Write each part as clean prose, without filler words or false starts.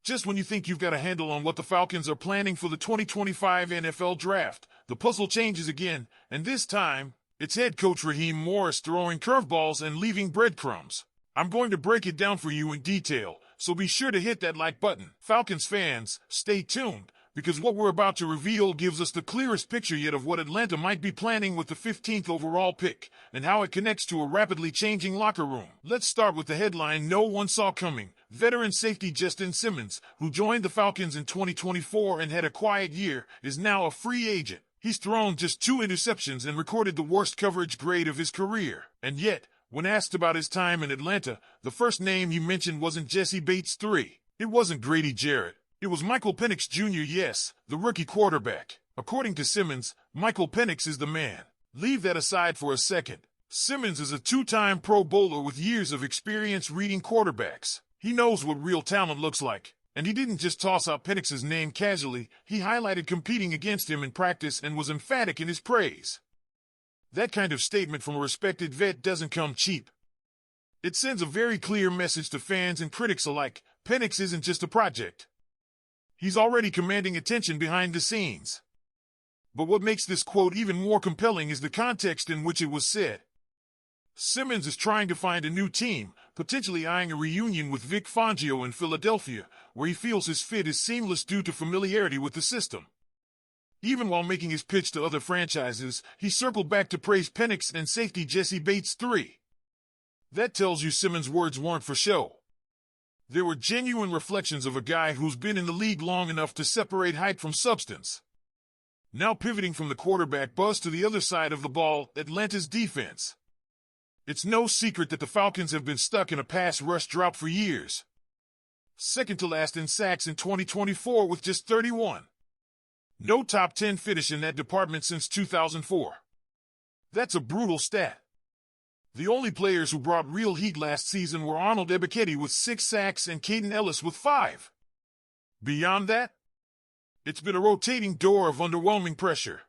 Just when you think you've got a handle on what the Falcons are planning for the 2025 NFL Draft, the puzzle changes again, and this time, it's head coach Raheem Morris throwing curveballs and leaving breadcrumbs. I'm going to break it down for you in detail, so be sure to hit that like button. Falcons fans, stay tuned, because what we're about to reveal gives us the clearest picture yet of what Atlanta might be planning with the 15th overall pick, and how it connects to a rapidly changing locker room. Let's start with the headline no one saw coming. Veteran safety Justin Simmons, who joined the Falcons in 2024 and had a quiet year, is now a free agent. He's thrown just 2 interceptions and recorded the worst coverage grade of his career. And yet, when asked about his time in Atlanta, the first name he mentioned wasn't Jesse Bates III. It wasn't Grady Jarrett. It was Michael Penix Jr., yes, the rookie quarterback. According to Simmons, Michael Penix is the man. Leave that aside for a second. Simmons is a 2-time Pro Bowler with years of experience reading quarterbacks. He knows what real talent looks like. And he didn't just toss out Penix's name casually, he highlighted competing against him in practice and was emphatic in his praise. That kind of statement from a respected vet doesn't come cheap. It sends a very clear message to fans and critics alike. Penix isn't just a project. He's already commanding attention behind the scenes. But what makes this quote even more compelling is the context in which it was said. Simmons is trying to find a new team, potentially eyeing a reunion with Vic Fangio in Philadelphia, where he feels his fit is seamless due to familiarity with the system. Even while making his pitch to other franchises, he circled back to praise Penix and safety Jesse Bates III. That tells you Simmons' words weren't for show. They were genuine reflections of a guy who's been in the league long enough to separate hype from substance. Now pivoting from the quarterback buzz to the other side of the ball, Atlanta's defense. It's no secret that the Falcons have been stuck in a pass rush drought for years. Second to last in sacks in 2024 with just 31. No top 10 finish in that department since 2004. That's a brutal stat. The only players who brought real heat last season were Arnold Ebiketie with 6 sacks and Caden Ellis with 5. Beyond that, it's been a rotating door of underwhelming pressure.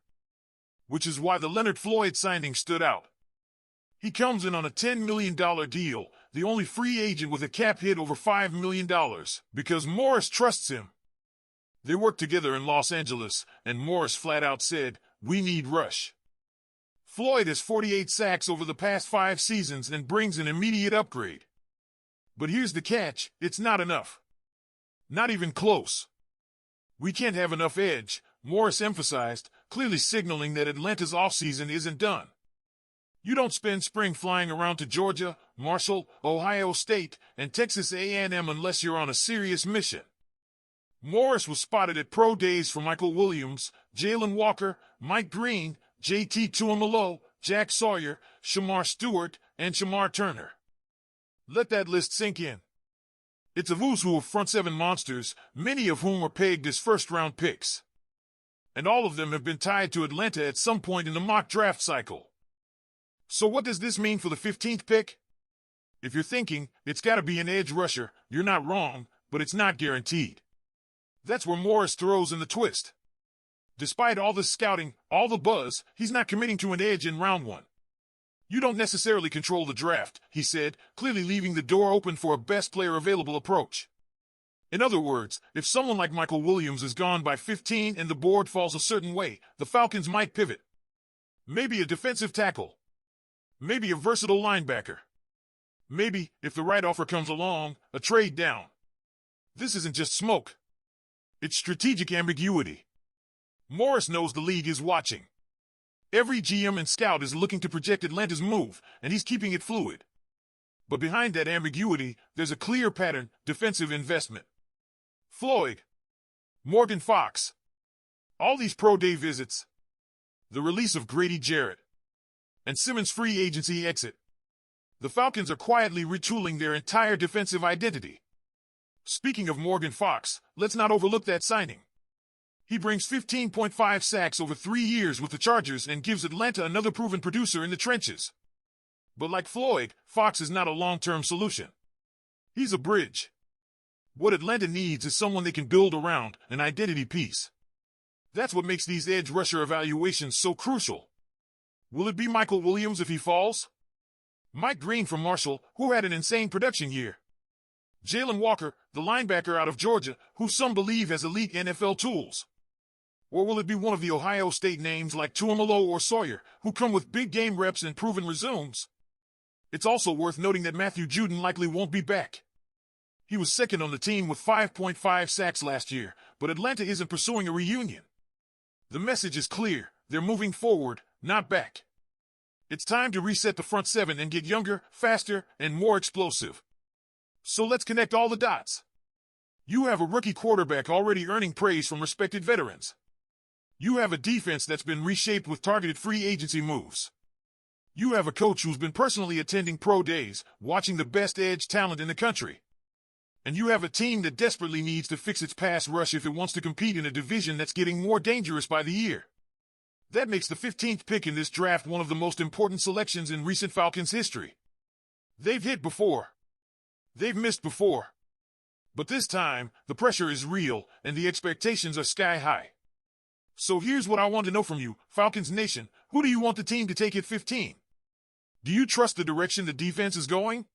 Which is why the Leonard Floyd signing stood out. He comes in on a $10 million deal, the only free agent with a cap hit over $5 million, because Morris trusts him. They worked together in Los Angeles, and Morris flat out said, "We need rush." Floyd has 48 sacks over the past 5 seasons and brings an immediate upgrade. But here's the catch, it's not enough. Not even close. We can't have enough edge, Morris emphasized, clearly signaling that Atlanta's offseason isn't done. You don't spend spring flying around to Georgia, Marshall, Ohio State, and Texas A&M unless you're on a serious mission. Morris was spotted at pro days for Michael Williams, Jalen Walker, Mike Green, J.T. Tuamalo, Jack Sawyer, Shamar Stewart, and Shamar Turner. Let that list sink in. It's a who's who of front 7 monsters, many of whom were pegged as first-round picks. And all of them have been tied to Atlanta at some point in the mock draft cycle. So what does this mean for the 15th pick? If you're thinking, it's gotta be an edge rusher, you're not wrong, but it's not guaranteed. That's where Morris throws in the twist. Despite all the scouting, all the buzz, he's not committing to an edge in round 1. You don't necessarily control the draft, he said, clearly leaving the door open for a best player available approach. In other words, if someone like Michael Williams is gone by 15 and the board falls a certain way, the Falcons might pivot. Maybe a defensive tackle. Maybe a versatile linebacker. Maybe, if the right offer comes along, a trade down. This isn't just smoke. It's strategic ambiguity. Morris knows the league is watching. Every GM and scout is looking to project Atlanta's move, and he's keeping it fluid. But behind that ambiguity, there's a clear pattern: defensive investment. Floyd, Morgan Fox, all these pro day visits, the release of Grady Jarrett, and Simmons' free agency exit. The Falcons are quietly retooling their entire defensive identity. Speaking of Morgan Fox, let's not overlook that signing. He brings 15.5 sacks over 3 years with the Chargers and gives Atlanta another proven producer in the trenches. But like Floyd, Fox is not a long-term solution. He's a bridge. What Atlanta needs is someone they can build around, an identity piece. That's what makes these edge rusher evaluations so crucial. Will it be Michael Williams if he falls? Mike Green from Marshall, who had an insane production year? Jalen Walker, the linebacker out of Georgia, who some believe has elite NFL tools. Or will it be one of the Ohio State names like Tuamalo or Sawyer, who come with big game reps and proven resumes? It's also worth noting that Matthew Judon likely won't be back. He was second on the team with 5.5 sacks last year, but Atlanta isn't pursuing a reunion. The message is clear: they're moving forward, not back. It's time to reset the front seven and get younger, faster, and more explosive. So let's connect all the dots. You have a rookie quarterback already earning praise from respected veterans. You have a defense that's been reshaped with targeted free agency moves. You have a coach who's been personally attending pro days, watching the best edge talent in the country. And you have a team that desperately needs to fix its pass rush if it wants to compete in a division that's getting more dangerous by the year. That makes the 15th pick in this draft one of the most important selections in recent Falcons history. They've hit before. They've missed before. But this time, the pressure is real, and the expectations are sky high. So here's what I want to know from you, Falcons Nation. Who do you want the team to take at 15? Do you trust the direction the defense is going?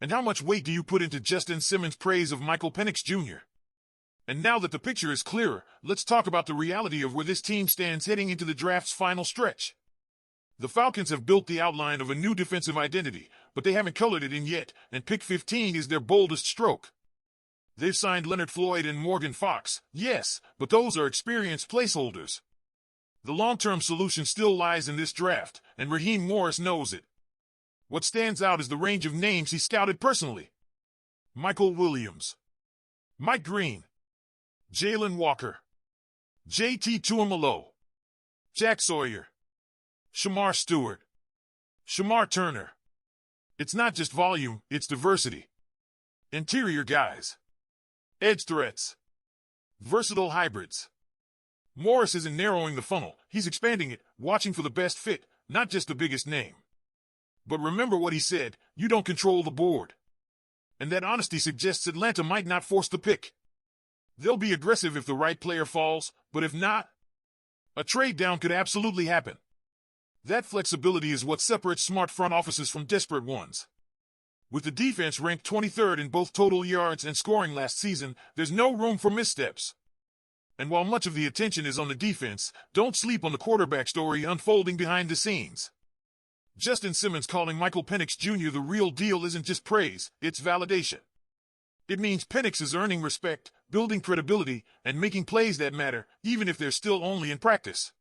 And how much weight do you put into Justin Simmons' praise of Michael Penix Jr.? And now that the picture is clearer, let's talk about the reality of where this team stands heading into the draft's final stretch. The Falcons have built the outline of a new defensive identity, but they haven't colored it in yet, and pick 15 is their boldest stroke. They've signed Leonard Floyd and Morgan Fox, yes, but those are experienced placeholders. The long-term solution still lies in this draft, and Raheem Morris knows it. What stands out is the range of names he scouted personally. Michael Williams, Mike Green, Jalen Walker, J.T. Tuamalo, Jack Sawyer, Shamar Stewart, Shamar Turner. It's not just volume, it's diversity. Interior guys, edge threats, versatile hybrids. Morris isn't narrowing the funnel, he's expanding it, watching for the best fit, not just the biggest name. But remember what he said: you don't control the board. And that honesty suggests Atlanta might not force the pick. They'll be aggressive if the right player falls, but if not, a trade down could absolutely happen. That flexibility is what separates smart front offices from desperate ones. With the defense ranked 23rd in both total yards and scoring last season, there's no room for missteps. And while much of the attention is on the defense, don't sleep on the quarterback story unfolding behind the scenes. Justin Simmons calling Michael Penix Jr. the real deal isn't just praise, it's validation. It means Penix is earning respect, building credibility, and making plays that matter, even if they're still only in practice.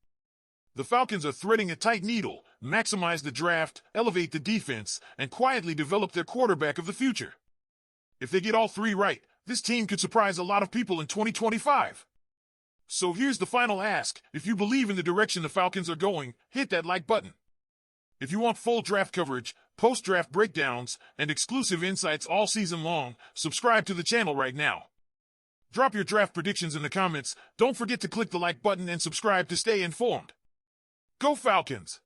The Falcons are threading a tight needle: maximize the draft, elevate the defense, and quietly develop their quarterback of the future. If they get all three right, this team could surprise a lot of people in 2025. So here's the final ask: if you believe in the direction the Falcons are going, hit that like button. If you want full draft coverage, post-draft breakdowns, and exclusive insights all season long, subscribe to the channel right now. Drop your draft predictions in the comments. Don't forget to click the like button and subscribe to stay informed. Go Falcons!